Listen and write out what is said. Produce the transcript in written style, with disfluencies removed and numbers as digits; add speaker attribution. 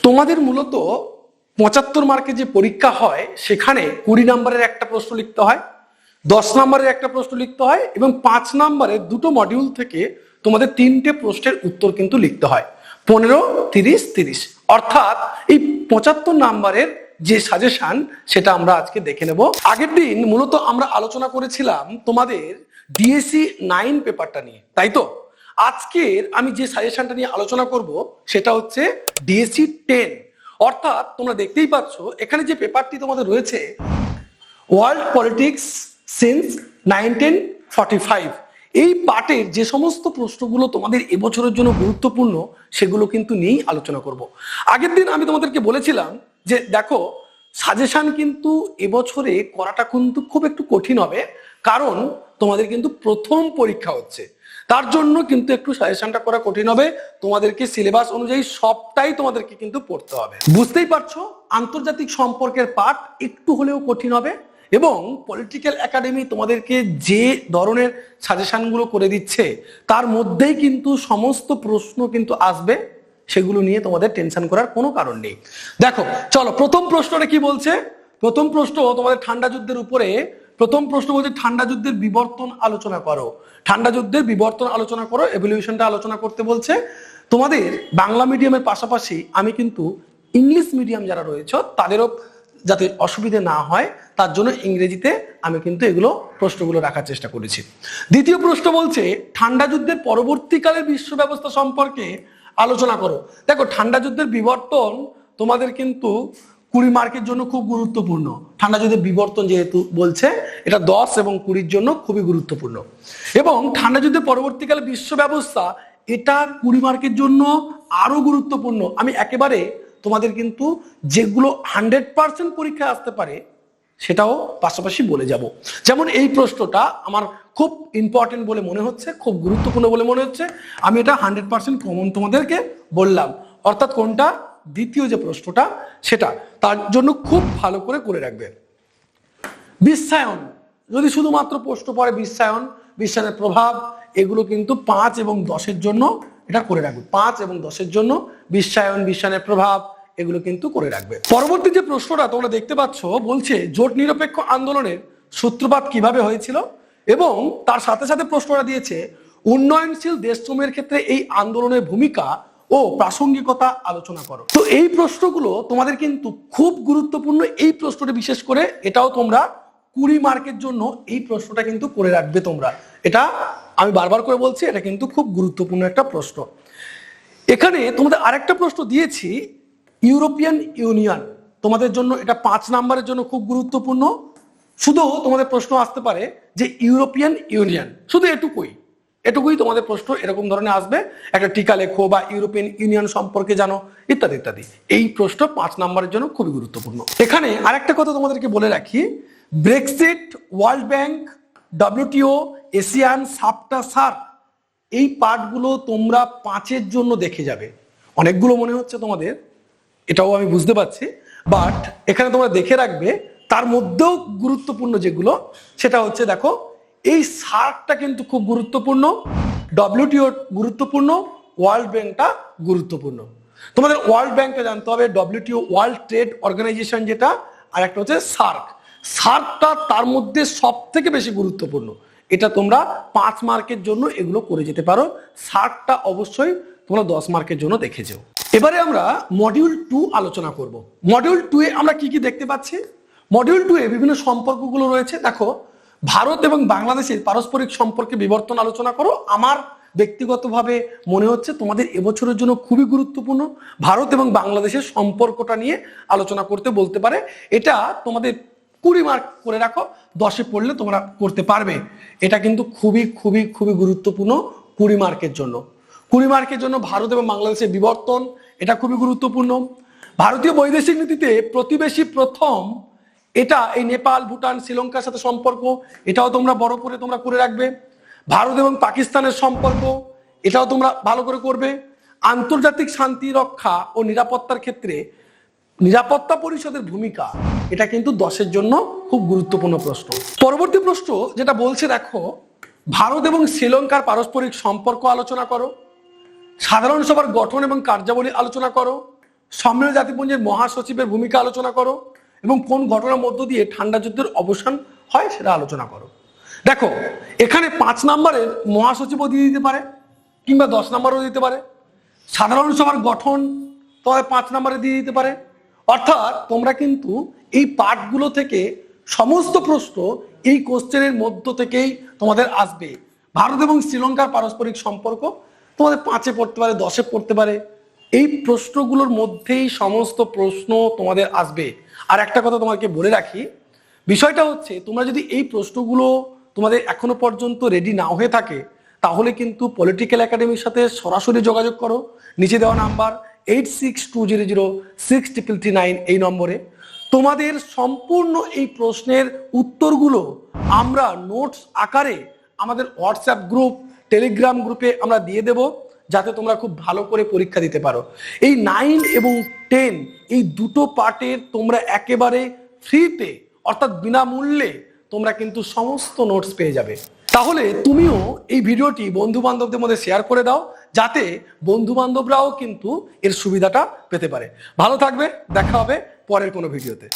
Speaker 1: তোমাদের মূলত ৭৫ মার্কের যে পরীক্ষা হয় সেখানে ২০ নম্বরের একটা প্রশ্ন লিখতে হয়, ১০ নম্বরের একটা প্রশ্ন লিখতে হয় এবং ৫ নম্বরের দুটো মডিউল থেকে তোমাদের ৩টে প্রশ্নের উত্তর কিন্তু লিখতে হয়। ১৫, ৩০, ৩০ অর্থাৎ এই ৭৫ নম্বরের যে সাজেশন সেটা আমরা আজকে দেখে নেব। আগের দিন মূলত আমরা আলোচনা করেছিলাম তোমাদের ডিএসসি 9 পেপারটা নিয়ে, তাই তো? আজকের আমি যে সাজেশনটা নিয়ে আলোচনা করব সেটা হচ্ছে ডিএসসি 10। অর্থাৎ তোমরা দেখতেই পাচ্ছ এখানে যে পেপারটি তোমাদের রয়েছে ওয়ার্ল্ড পলিটিক্স সিন্স 1945, এই পার্টের যে সমস্ত প্রশ্নগুলো তোমাদের এবছরের জন্য গুরুত্বপূর্ণ সেগুলো কিন্তু নিয়েই আলোচনা করব। আগের দিন আমি তোমাদেরকে বলেছিলাম যে দেখো সাজেশন কিন্তু এবছরে করাটা কিন্তু খুব একটু কঠিন হবে, কারণ তোমাদের কিন্তু প্রথম পরীক্ষা হচ্ছে, তার জন্য কিন্তু একটু সাজেশনটা করা কঠিন হবে। তোমাদেরকে সিলেবাস অনুযায়ী সবটাই তোমাদেরকে কিন্তু পড়তে হবে। বুঝতেই পারছো আন্তর্জাতিক সম্পর্কের পাঠ একটু হলেও কঠিন হবে এবং পলিটিক্যাল একাডেমি তোমাদেরকে যে ধরনের সাজেশনগুলো করে দিচ্ছে তার মধ্যেই কিন্তু সমস্ত প্রশ্ন কিন্তু আসবে, সেগুলো নিয়ে তোমাদের টেনশন করার কোনো কারণ নেই। দেখো চলো প্রথম প্রশ্নটা কি বলছে। প্রথম প্রশ্ন তোমাদের ঠান্ডা যুদ্ধের উপরে। প্রথম প্রশ্ন বলছে ঠান্ডা যুদ্ধের বিবর্তন আলোচনা করো। ঠান্ডা যুদ্ধের বিবর্তন আলোচনা করো, এভলিউশনটা আলোচনা করতে বলছে। তোমাদের বাংলা মিডিয়ামের পাশাপাশি আমি কিন্তু ইংলিশ মিডিয়াম যারা রয়েছে তাদেরও যাতে অসুবিধে না হয় তার জন্য ইংরেজিতে আমি কিন্তু এগুলো প্রশ্নগুলো রাখার চেষ্টা করেছি। দ্বিতীয় প্রশ্ন বলছে ঠান্ডা যুদ্ধের পরবর্তীকালের বিশ্ব ব্যবস্থা সম্পর্কে আলোচনা করো। দেখো ঠান্ডা যুদ্ধের বিবর্তন তোমাদের কিন্তু ২০ মার্কের জন্য খুব গুরুত্বপূর্ণ। ঠান্ডা যুদ্ধের বিবর্তন যেহেতু বলছে এটা ১০ এবং ২০-র জন্য খুবই গুরুত্বপূর্ণ। এবং ঠান্ডা যুদ্ধের পরবর্তীকালে বিশ্ব ব্যবস্থা এটা ২০ মার্কের জন্য আরো গুরুত্বপূর্ণ। আমি একেবারে তোমাদের কিন্তু যেগুলো 100% পরীক্ষায় আসতে পারে সেটাও পাশাপাশি বলে যাব। যেমন এই প্রশ্নটা আমার খুব ইম্পর্টেন্ট বলে মনে হচ্ছে, খুব গুরুত্বপূর্ণ বলে মনে হচ্ছে, আমি এটা 100% কমন তোমাদেরকে বললাম। অর্থাৎ কোনটা? দ্বিতীয় যে প্রশ্নটা সেটা, তার জন্য খুব ভালো করে করে রাখবে। বিশ্বায়ন, যদি শুধুমাত্র প্রশ্ন পড়ে বিশ্বায়ন, বিশ্বায়নের প্রভাব, এগুলো কিন্তু ৫ এবং ১০-এর জন্য এটা করে রাখবে। ৫ এবং ১০-এর জন্য বিশ্বায়ন, বিশ্বায়নের প্রভাব এগুলো কিন্তু করে রাখবে। পরবর্তী যে প্রশ্নটা তোমরা দেখতে পাচ্ছ বলছে জোট নিরপেক্ষ আন্দোলনের সূত্রপাত কিভাবে হয়েছিল, এবং তার সাথে সাথে প্রশ্নটা দিয়েছে উন্নয়নশীল দেশসমূহের ক্ষেত্রে এই আন্দোলনের ভূমিকা ও প্রাসঙ্গিকতা আলোচনা করো। তো এই প্রশ্নগুলো তোমাদের কিন্তু খুব গুরুত্বপূর্ণ। এই প্রশ্নটা বিশেষ করে এটাও তোমরা ২০ মার্কের জন্য এই প্রশ্নটা কিন্তু করে রাখবে তোমরা। এটা আমি বারবার করে বলছি, এটা কিন্তু খুব গুরুত্বপূর্ণ একটা প্রশ্ন। এখানে তোমাদের আরেকটা প্রশ্ন দিয়েছি ইউরোপিয়ান ইউনিয়ন, তোমাদের জন্য এটা ৫ নাম্বারের জন্য খুব গুরুত্বপূর্ণ। শুধু তোমাদের প্রশ্ন আসতে পারে যে ইউরোপিয়ান ইউনিয়ন, শুধু এটুকুই তোমাদের প্রশ্ন এরকম ধরনের আসবে। একটা টিকা লেখো বা ইউরোপিয়ান ইউনিয়ন সম্পর্কে জানো ইত্যাদি ইত্যাদি। এই প্রশ্ন ৫ নাম্বারের জন্য খুবই গুরুত্বপূর্ণ। এখানে আরেকটা কথা তোমাদেরকে বলে রাখি, Brexit, world bank, WTO, Asian সাপটা সার, এই পার্টগুলো তোমরা ৫-এর জন্য দেখে যাবে। অনেকগুলো মনে হচ্ছে তোমাদের, এটাও আমি বুঝতে পারছি, বাট এখানে তোমরা দেখে রাখবে তার মধ্যেও গুরুত্বপূর্ণ যেগুলো সেটা হচ্ছে দেখো এই সার্কটা কিন্তু খুব গুরুত্বপূর্ণ, WTO গুরুত্বপূর্ণ, ওয়ার্ল্ড ব্যাংকটা গুরুত্বপূর্ণ। তোমাদের ওয়ার্ল্ড ব্যাংকটা জানতে হবে, WTO ওয়ার্ল্ড ট্রেড অর্গানাইজেশন যেটা, আর একটা হচ্ছে সার্কটা তার মধ্যে সব থেকে বেশি গুরুত্বপূর্ণ। এটা তোমরা ৫ মার্কের জন্য এগুলো করে যেতে পারো। সার্কটা অবশ্যই তোমরা ১০ মার্কের জন্য দেখে যাও। এবারে আমরা মডিউল 2 আলোচনা করব। মডিউল 2 এ আমরা কি কি দেখতে পাচ্ছি? মডিউল 2 এ বিভিন্ন সম্পর্কগুলো রয়েছে। দেখো ভারত এবং বাংলাদেশের পারস্পরিক সম্পর্কে বিবর্তন আলোচনা করো। আমার ব্যক্তিগতভাবে মনে হচ্ছে তোমাদের এবছরের জন্য খুবই গুরুত্বপূর্ণ। ভারত এবং বাংলাদেশের সম্পর্কটা নিয়ে আলোচনা করতে বলতে পারে। এটা তোমাদের ২০ মার্ক করে রাখো, ১০-এ পড়লে তোমরা করতে পারবে। এটা কিন্তু খুবই খুবই খুবই গুরুত্বপূর্ণ ২০ মার্কের জন্য। ২০ মার্কের জন্য ভারত এবং বাংলাদেশের বিবর্তন এটা খুবই গুরুত্বপূর্ণ। ভারতীয় বৈদেশিক নীতিতে প্রতিবেশী প্রথম, এটা এই নেপাল, ভুটান, শ্রীলঙ্কার সাথে সম্পর্ক, এটাও তোমরা বড় করে তোমরা করে রাখবে। ভারত এবং পাকিস্তানের সম্পর্ক, এটাও তোমরা ভালো করে করবে। আন্তর্জাতিক শান্তি রক্ষা ও নিরাপত্তার ক্ষেত্রে নিরাপত্তা পরিষদের ভূমিকা, এটা কিন্তু ১০-এর জন্য খুব গুরুত্বপূর্ণ প্রশ্ন। পরবর্তী প্রশ্ন যেটা বলছে দেখো ভারত এবং শ্রীলঙ্কার পারস্পরিক সম্পর্ক আলোচনা করো, সাধারণ সভার গঠন এবং কার্যাবলী আলোচনা করো, সম্মিলিত জাতিপুঞ্জের মহাসচিবের ভূমিকা আলোচনা করো এবং কোন ঘটনার মধ্য দিয়ে ঠান্ডা যুদ্ধের অবসান হয় সেটা আলোচনা করো। দেখো এখানে 5 নম্বরের মহাসচিবও দিয়ে দিতে পারে কিংবা 10 নম্বরও দিতে পারে। সাধারণ সভার গঠন তোমাদের 5 নম্বরে দিয়ে দিতে পারে। অর্থাৎ তোমরা কিন্তু এই পার্টগুলো থেকে সমস্ত প্রশ্ন এই কোশ্চেনের মধ্য থেকেই তোমাদের আসবে। ভারত এবং শ্রীলঙ্কার পারস্পরিক সম্পর্ক তোমাদের 5-এ পড়তে পারে, 10-এ পড়তে পারে। এই প্রশ্নগুলোর মধ্যেই সমস্ত প্রশ্ন তোমাদের আসবে। আর একটা কথা তোমাকে বলে রাখি, বিষয়টা হচ্ছে তোমরা যদি এই প্রশ্নগুলো তোমাদের এখনো পর্যন্ত রেডি না হয়ে থাকে তাহলে কিন্তু পলিটিক্যাল একাডেমির সাথে সরাসরি যোগাযোগ করো। নিচে দেওয়া নাম্বার 8620063339 এই নম্বরে তোমাদের সম্পূর্ণ এই প্রশ্নের উত্তরগুলো আমরা নোটস আকারে আমাদের হোয়াটসঅ্যাপ গ্রুপ, টেলিগ্রাম গ্রুপে আমরা দিয়ে দেব, যাতে তোমরা খুব ভালো করে পরীক্ষা দিতে পারো। এই 9 এবং 10 এই দুটো পার্টের তোমরা একেবারে ফ্রিতে অর্থাৎ বিনামূল্যে তোমরা কিন্তু সমস্ত নোটস পেয়ে যাবে। তাহলে তুমিও এই ভিডিওটি বন্ধু বান্ধবদের মধ্যে শেয়ার করে দাও, যাতে বন্ধু বান্ধবরাও কিন্তু এর সুবিধাটা পেতে পারে। ভালো থাকবে, দেখা হবে পরের কোনো ভিডিওতে।